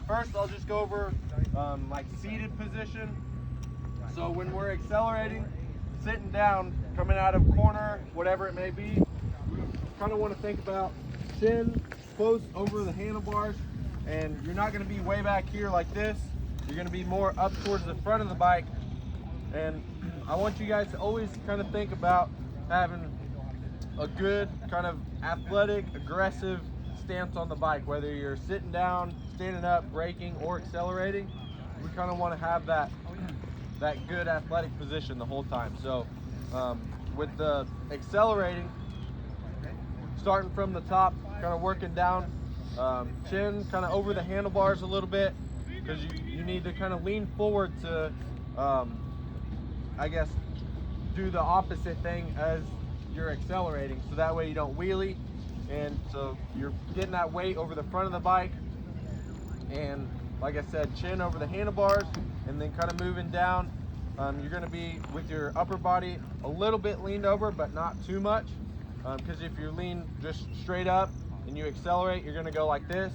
First, I'll just go over like seated position. So when we're accelerating, sitting down, coming out of corner, whatever it may be, we kind of want to think about chin close over the handlebars, and you're not going to be way back here like this. You're going to be more up towards the front of the bike. And I want you guys to always kind of think about having a good kind of athletic, aggressive stance on the bike, whether you're sitting down, standing up, braking, or accelerating. We kind of want to have that good athletic position the whole time. So with the accelerating, starting from the top, kind of working down, chin kind of over the handlebars a little bit, because you need to kind of lean forward to I guess do the opposite thing as you're accelerating, so that way you don't wheelie, and so you're getting that weight over the front of the bike. And like I said, chin over the handlebars, and then kind of moving down. You're going to be with your upper body a little bit leaned over, but not too much, because if you lean just straight up and you accelerate, you're going to go like this.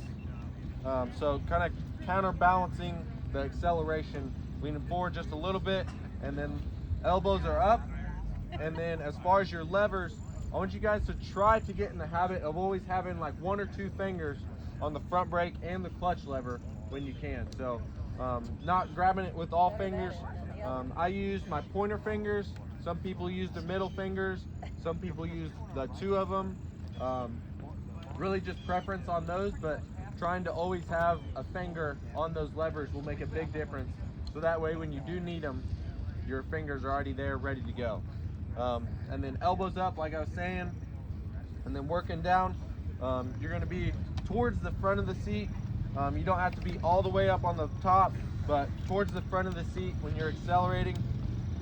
So kind of counterbalancing the acceleration, leaning forward just a little bit, and then elbows are up. And then as far as your levers, I want you guys to try to get in the habit of always having like 1 or 2 fingers on the front brake and the clutch lever when you can. So not grabbing it with all fingers. I use my pointer fingers. Some people use the middle fingers. Some people use the 2 of them. Really just preference on those, but trying to always have a finger on those levers will make a big difference. So that way when you do need them, your fingers are already there ready to go. And then elbows up, like I was saying, and then working down. You're going to be towards the front of the seat. You don't have to be all the way up on the top, but towards the front of the seat when you're accelerating.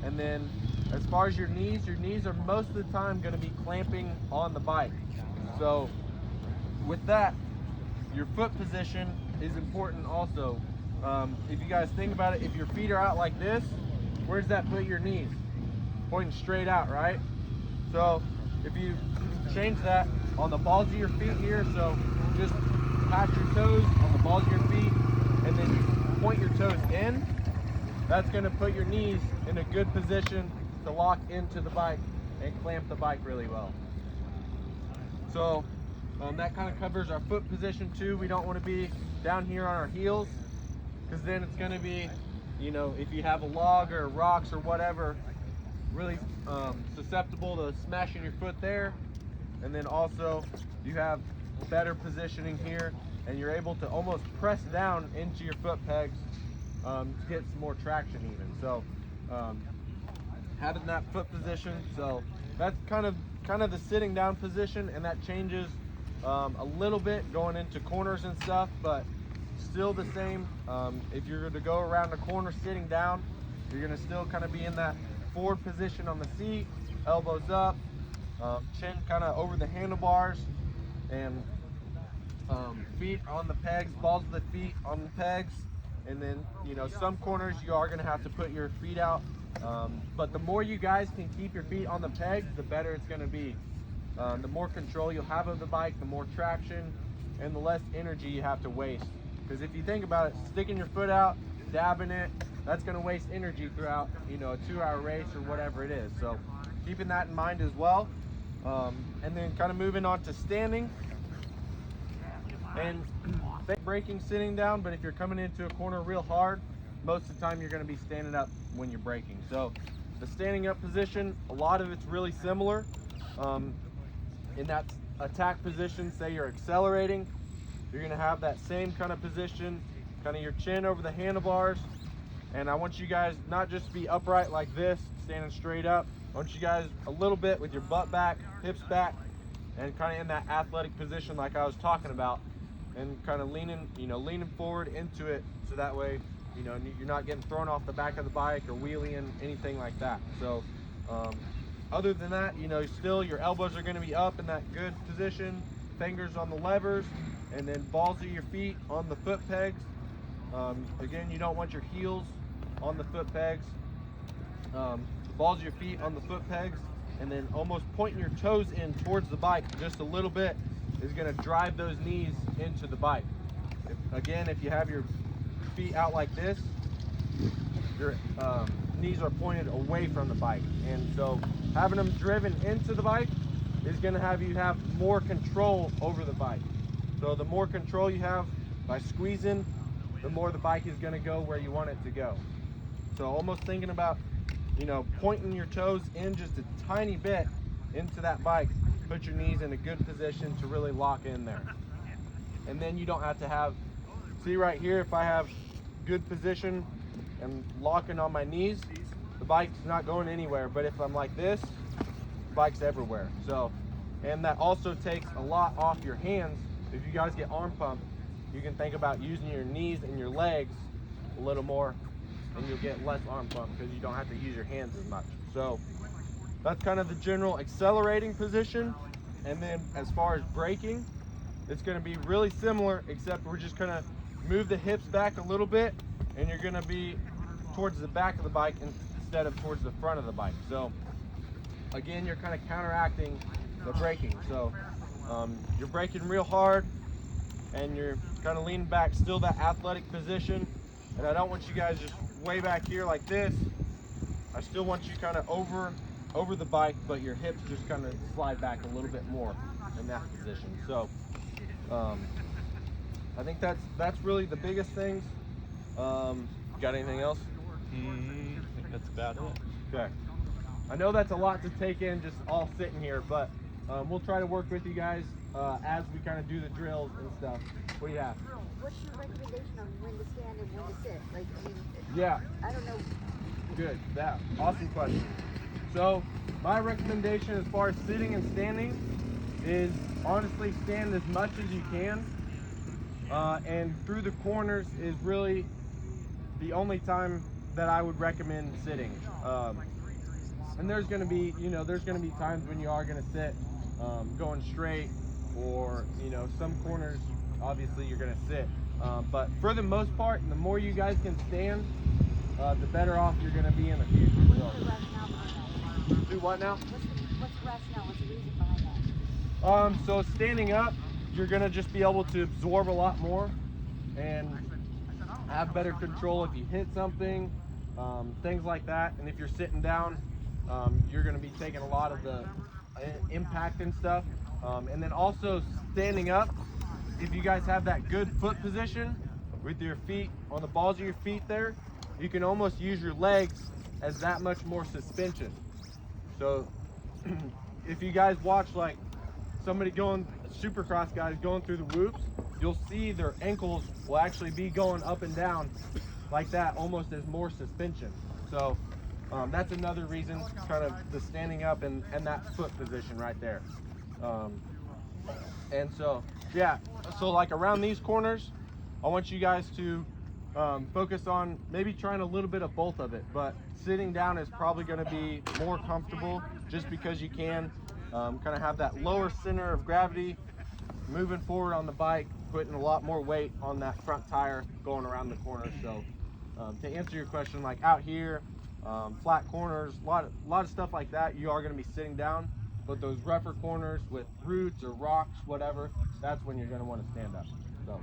And then as far as your knees are most of the time going to be clamping on the bike. So with that, your foot position is important also. If you guys think about it, if your feet are out like this, where does that put your knees? Pointing straight out, right? So if you change that on the balls of your feet here, so just pat your toes on the balls of your feet, and then you point your toes in, that's going to put your knees in a good position to lock into the bike and clamp the bike really well. So that kind of covers our foot position too. We don't want to be down here on our heels, because then it's going to be, you know, if you have a log or rocks or whatever, really susceptible to smashing your foot there. And then also you have better positioning here, and you're able to almost press down into your foot pegs to get some more traction even. So having that foot position, so that's kind of the sitting down position, and that changes a little bit going into corners and stuff, but still the same. If you're going to go around the corner sitting down, you're going to still kind of be in that forward position on the seat, elbows up, chin kind of over the handlebars, and feet on the pegs, balls of the feet on the pegs. And then, you know, some corners you are going to have to put your feet out, but the more you guys can keep your feet on the pegs, the better it's going to be. The more control you'll have of the bike, the more traction, and the less energy you have to waste. Because if you think about it, sticking your foot out, dabbing it, that's going to waste energy throughout, you know, a 2-hour race or whatever it is. So keeping that in mind as well. And then kind of moving on to standing and braking sitting down, but if you're coming into a corner real hard, most of the time you're going to be standing up when you're braking. So the standing up position, a lot of it's really similar. In that attack position, say you're accelerating, you're going to have that same kind of position, kind of your chin over the handlebars. And I want you guys not just to be upright like this, standing straight up. I want you guys a little bit with your butt back, hips back, and kind of in that athletic position like I was talking about, and kind of leaning, you know, leaning forward into it, so that way, you know, you're not getting thrown off the back of the bike or wheeling, anything like that. So other than that, you know, still your elbows are going to be up in that good position, fingers on the levers, and then balls of your feet on the foot pegs. Again, you don't want your heels on the foot pegs. Balls of your feet on the foot pegs, and then almost pointing your toes in towards the bike just a little bit is going to drive those knees into the bike. Again, if you have your feet out like this, your knees are pointed away from the bike, and so having them driven into the bike is going to have you have more control over the bike. So the more control you have by squeezing, the more the bike is going to go where you want it to go. So almost thinking about, you know, pointing your toes in just a tiny bit into that bike, put your knees in a good position to really lock in there. And then you don't have to have, see right here, if I have good position and locking on my knees, the bike's not going anywhere. But if I'm like this, the bike's everywhere. So, and that also takes a lot off your hands. If you guys get arm pump, you can think about using your knees and your legs a little more, and you'll get less arm pump because you don't have to use your hands as much. So that's kind of the general accelerating position. And then as far as braking, it's going to be really similar, except we're just going to move the hips back a little bit, and you're going to be towards the back of the bike instead of towards the front of the bike. So again, you're kind of counteracting the braking. So you're braking real hard, and you're kind of leaning back, still that athletic position. And I don't want you guys just way back here like this. I still want you kind of over the bike, but your hips just kind of slide back a little bit more in that position. So I think that's really the biggest things. Got anything else? I think that's about it. Okay. I know that's a lot to take in just all sitting here, but we'll try to work with you guys as we kind of do the drills and stuff. What do you have? What's your recommendation on when to stand and when to sit? Like, I mean, Yeah. I don't know. Good. That awesome question. So my recommendation as far as sitting and standing is honestly stand as much as you can, and through the corners is really the only time that I would recommend sitting. And there's going to be, you know, there's going to be times when you are going to sit going straight, or, you know, some corners obviously you're going to sit. But for the most part, the more you guys can stand, the better off you're going to be in the future. What's the rationale behind that? Do what now? What's the rationale? What's the reason behind that? So standing up, you're going to just be able to absorb a lot more and have better control if you hit something, things like that. And if you're sitting down, you're going to be taking a lot of the impact and stuff. And then also standing up, if you guys have that good foot position with your feet on the balls of your feet there, you can almost use your legs as that much more suspension. So if you guys watch like somebody going, supercross guys going through the whoops, you'll see their ankles will actually be going up and down like that, almost as more suspension. So that's another reason, kind of the standing up and that foot position right there. And so, yeah, so like around these corners, I want you guys to focus on maybe trying a little bit of both of it, but sitting down is probably going to be more comfortable just because you can kind of have that lower center of gravity moving forward on the bike, putting a lot more weight on that front tire going around the corner. So to answer your question, like out here, flat corners, a lot of stuff like that, you are going to be sitting down. But those rougher corners with roots or rocks, whatever, that's when you're going to want to stand up. So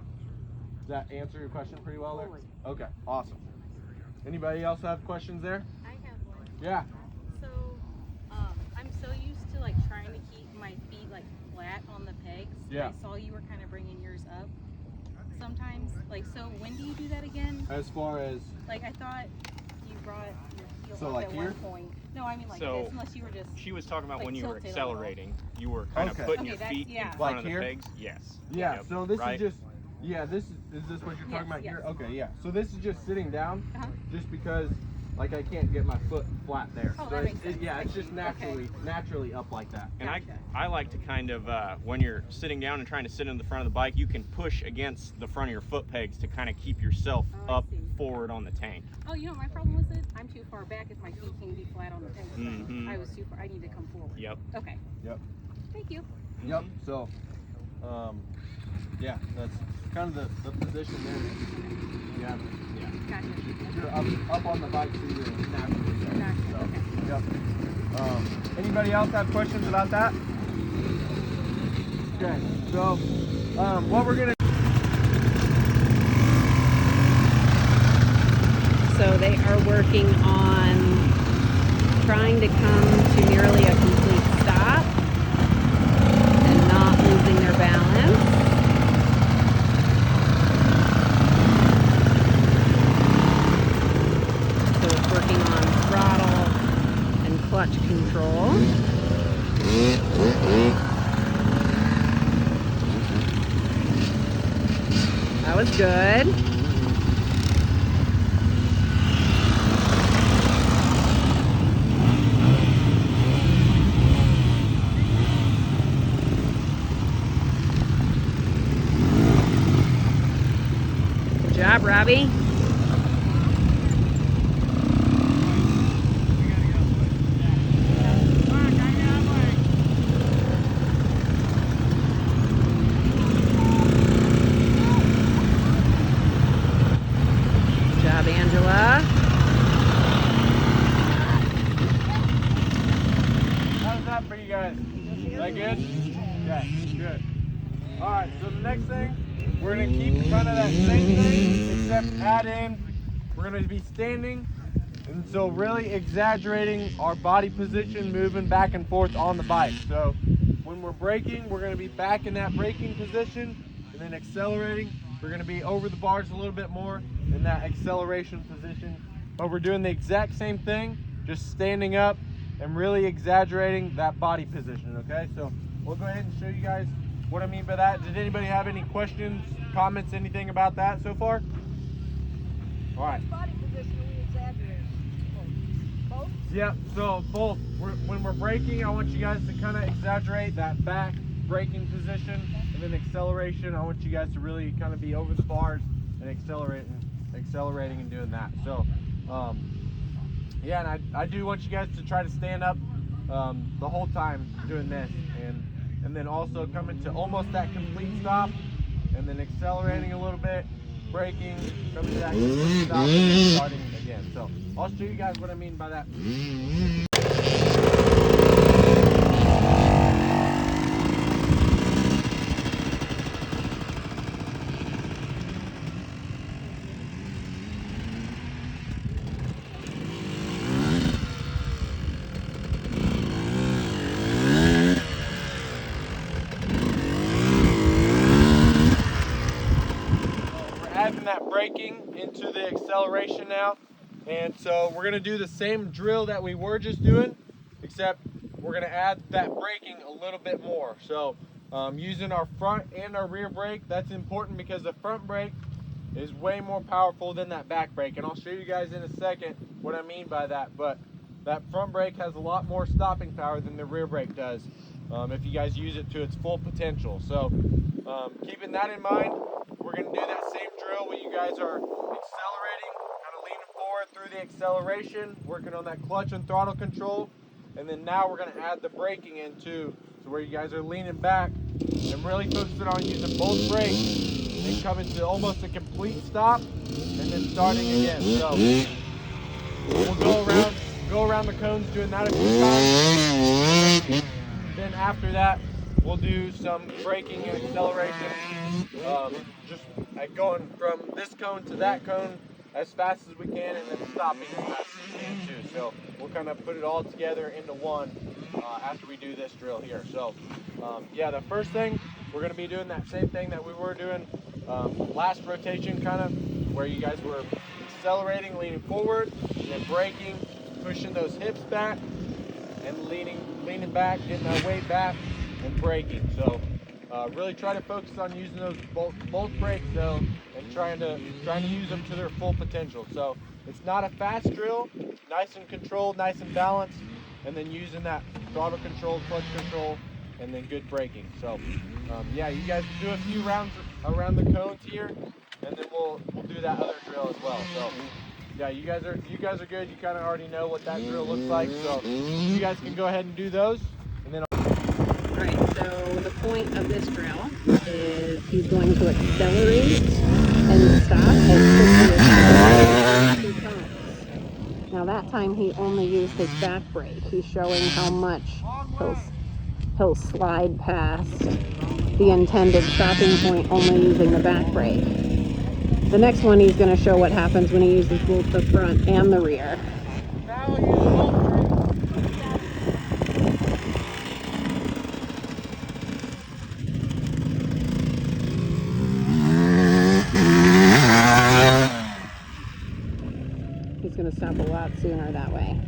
does that answer your question pretty well there? Okay, awesome. Anybody else have questions there? I have one. Yeah. So, I'm so used to like trying to keep my feet like flat on the pegs. Yeah. I saw you were kind of bringing yours up sometimes. Like, so when do you do that again? As far as, Like, I thought you brought your heel So, up like at here? one point. No, I mean like So, this, unless you were just. She was talking about Like when you were tilted a little. accelerating, you were kind of Okay. putting Okay, your that's- feet yeah. in front Like of the here? pegs. Yes. yeah, Yep. so this Right. is just, yeah, is this what you're talking Yes, about yes. here? Okay, yeah. So this is just sitting down, Uh-huh. just because like I can't get my foot flat there. Oh, so that makes sense. yeah, it's just Okay. naturally up like that. And Gotcha. I like to kind of, when you're sitting down and trying to sit in the front of the bike, you can push against the front of your foot pegs to kind of keep yourself Oh, I up see. forward on the tank. Oh, you know what my problem was? I'm too far back if my feet can be flat on the pegs. Mhm. I was too far. I need to come forward. Yep. Okay. Yep. Thank you. Yep. So, yeah, that's kind of the position there. Yeah. Gotcha. You're up on the bike, so you're naturally there. Gotcha. So, Okay. yep. Anybody else have questions about that? Okay. So, what we're gonna So they are working on trying to come to nearly a complete stop and not losing their balance. So it's working on throttle and clutch control. That was good. Good job, Robbie. Angela. How's that for you guys? Is that good? Yeah, good. Alright, so the next thing, we're going to keep kind of that same thing, except add in, we're going to be standing, and so really exaggerating our body position, moving back and forth on the bike. So when we're braking, we're going to be back in that braking position, and then accelerating, we're going to be over the bars a little bit more in that acceleration position. But we're doing the exact same thing, just standing up and really exaggerating that body position, okay? So we'll go ahead and show you guys what I mean by that. Did anybody have any questions, comments, anything about that so far? All right. Which body position are we exaggerating? Both? Yep, so both. When we're braking, I want you guys to kind of exaggerate that back braking position, and then acceleration, I want you guys to really kind of be over the bars and accelerating and doing that. So yeah, and I do want you guys to try to stand up the whole time doing this, and then also coming to almost that complete stop, and then accelerating a little bit, braking, coming to that complete stop, and then starting again. So I'll show you guys what I mean by that. That braking into the acceleration now, and so we're going to do the same drill that we were just doing, except we're going to add that braking a little bit more. So using our front and our rear brake, that's important because the front brake is way more powerful than that back brake, and I'll show you guys in a second what I mean by that. But that front brake has a lot more stopping power than the rear brake does if you guys use it to its full potential. So keeping that in mind, we're going to do that same drill where you guys are accelerating, kind of leaning forward through the acceleration, working on that clutch and throttle control, and then now we're going to add the braking in too, so where you guys are leaning back and really focusing on using both brakes and coming to almost a complete stop and then starting again. So we'll go around the cones doing that a few times. Then after that, we'll do some braking and acceleration, just like going from this cone to that cone as fast as we can, and then stopping as fast as we can too. So we'll kind of put it all together into one after we do this drill here. So yeah, the first thing, we're going to be doing that same thing that we were doing last rotation, kind of where you guys were accelerating, leaning forward, and then braking, pushing those hips back, and leaning back, getting that weight back, and braking. So really try to focus on using those both brakes though, and trying to use them to their full potential. So it's not a fast drill, nice and controlled, nice and balanced, and then using that throttle control, clutch control, and then good braking. So yeah, you guys do a few rounds around the cones here, and then we'll do that other drill as well. So yeah, you guys are good. You kind of already know what that drill looks like, so you guys can go ahead and do those, and then Alright, so the point of this drill is he's going to accelerate and stop as quickly as 2 times. Now that time he only used his back brake. He's showing how much he'll slide past the intended stopping point only using the back brake. The next one he's going to show what happens when he uses both the front and the rear. Now we'll use both He's going to stop a lot sooner that way.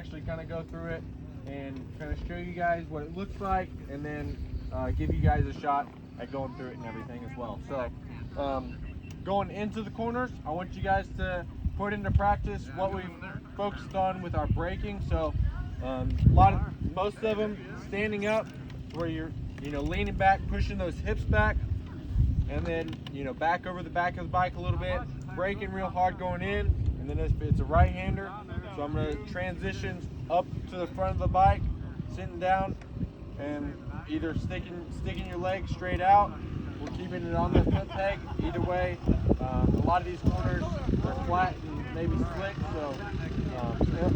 actually kind of go through it and kind of show you guys what it looks like, and then give you guys a shot at going through it and everything as well. So going into the corners, I want you guys to put into practice what we've focused on with our braking. So most of them standing up, where you're leaning back, pushing those hips back, and then back over the back of the bike a little bit, braking real hard going in. And then it's a right-hander, so I'm going to transition up to the front of the bike, sitting down, and either sticking your leg straight out or keeping it on the foot peg. Either way, a lot of these corners are flat and maybe slick, so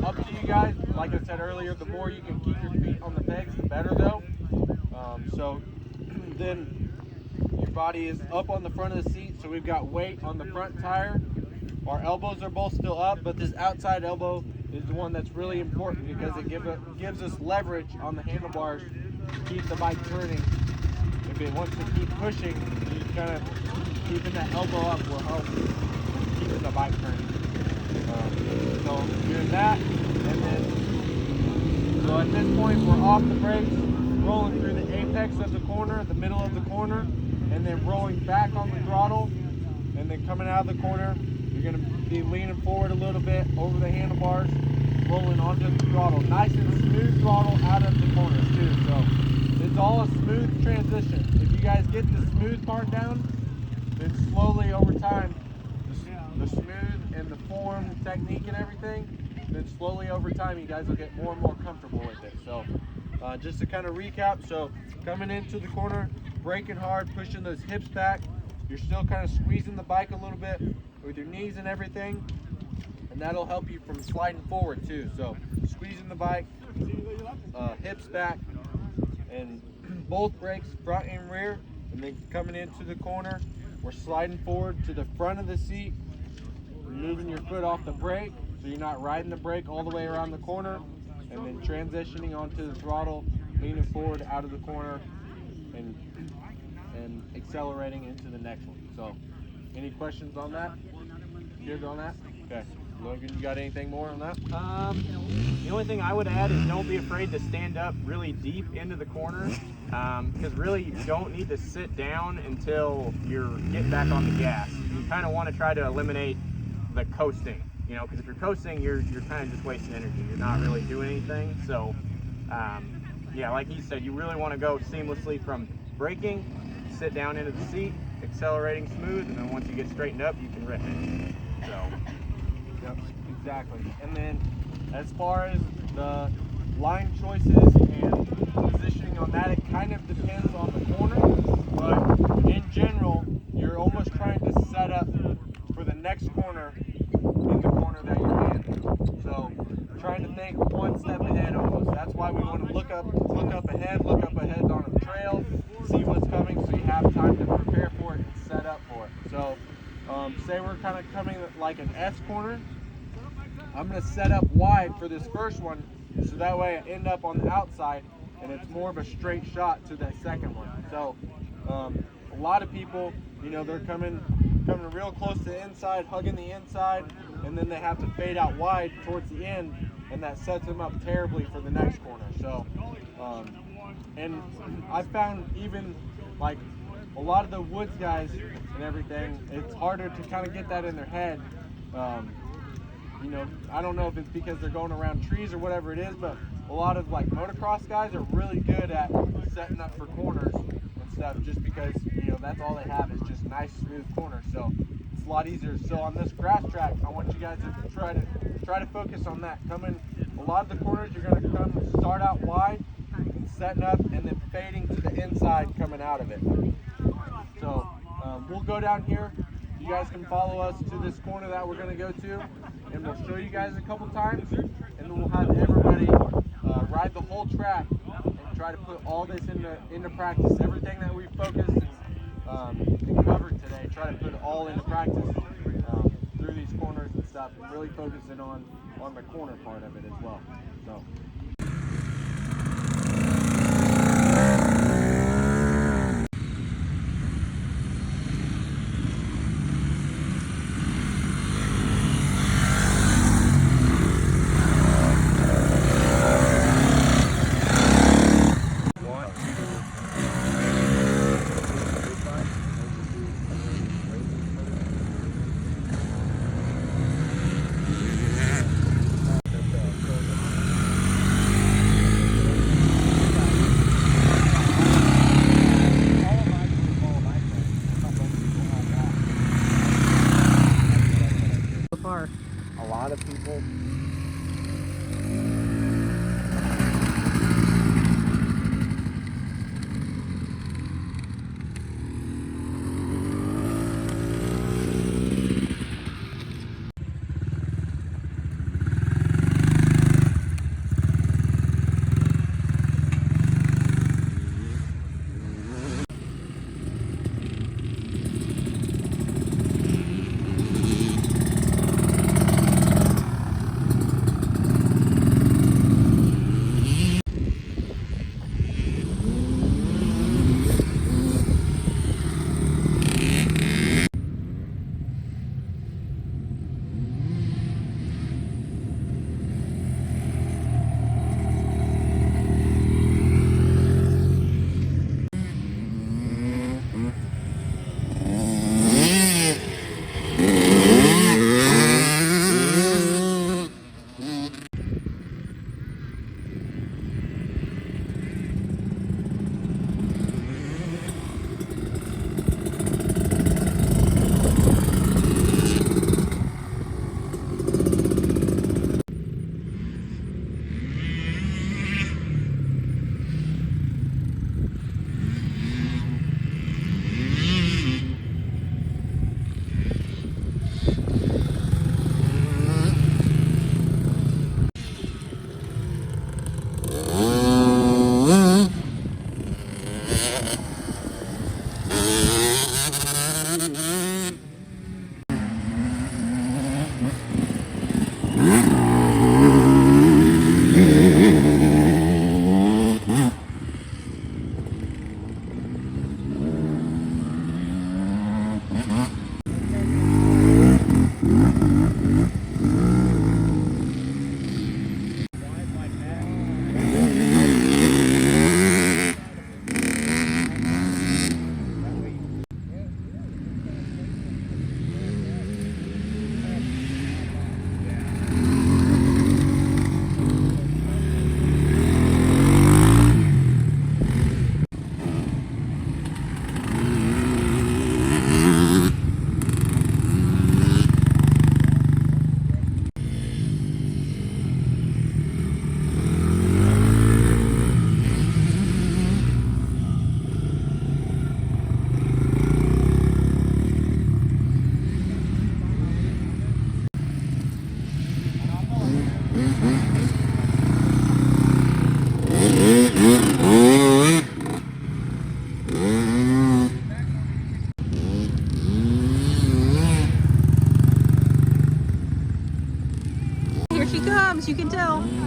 up to you guys. Like I said earlier, the more you can keep your feet on the pegs, the better though. So then your body is up on the front of the seat, so we've got weight on the front tire. Our elbows are both still up, but this outside elbow is the one that's really important because it gives us leverage on the handlebars to keep the bike turning. If it wants to keep pushing, you kind of keeping that elbow up will help keeping the bike turning. So doing that, and then so at this point we're off the brakes, rolling through the apex of the corner, the middle of the corner, and then rolling back on the throttle, and then coming out of the corner. You're going to be leaning forward a little bit over the handlebars, rolling onto the throttle. Nice and smooth throttle out of the corners too. So it's all a smooth transition. If you guys get the smooth part down, then slowly over time, the smooth and the form, the technique and everything, then slowly over time you guys will get more and more comfortable with it. So just to kind of recap, so coming into the corner, braking hard, pushing those hips back. You're still kind of squeezing the bike a little bit with your knees and everything, and that'll help you from sliding forward too. So squeezing the bike, hips back, and both brakes, front and rear. And then coming into the corner, we're sliding forward to the front of the seat, moving your foot off the brake so you're not riding the brake all the way around the corner, and then transitioning onto the throttle, leaning forward out of the corner, and accelerating into the next one. So any questions on that? Good on that? Okay. Logan, you got anything more on that? The only thing I would add is don't be afraid to stand up really deep into the corner, because really you don't need to sit down until you're getting back on the gas. You kind of want to try to eliminate the coasting, because if you're coasting, you're kind of just wasting energy. You're not really doing anything. So yeah, like he said, you really want to go seamlessly from braking, sit down into the seat, accelerating smooth, and then once you get straightened up, you can rip it. So, yep, exactly. And then as far as the line choices and positioning on that, it kind of depends on the corner, but in general, you're almost trying to set up for the next corner in the corner that you're in. So trying to think one step ahead almost. That's why we want to look up ahead on a trail, see what's coming, so you have time to prepare for it and set up for it. So say we're kind of coming like an S corner. I'm going to set up wide for this first one, so that way I end up on the outside and it's more of a straight shot to that second one. So a lot of people, you know, they're coming real close to the inside, hugging the inside, and then they have to fade out wide towards the end, and that sets them up terribly for the next corner. So and I found even like a lot of the woods guys and everything, it's harder to kind of get that in their head. You know, I don't know if it's because they're going around trees or whatever it is, but a lot of like motocross guys are really good at setting up for corners and stuff, just because, you know, that's all they have is just nice smooth corners. So it's a lot easier. So on this grass track, I want you guys to try to focus on that. Coming a lot of the corners, you're going to come start out wide and setting up, and then fading to the inside coming out of it. So we'll go down here. You guys can follow us to this corner that we're going to go to, and we'll show you guys a couple times, and then we'll have everybody ride the whole track and try to put all this into practice. Everything that we've focused and covered today, try to put it all into practice through these corners and stuff, and really focusing on the corner part of it as well. So. A lot of people as you can tell.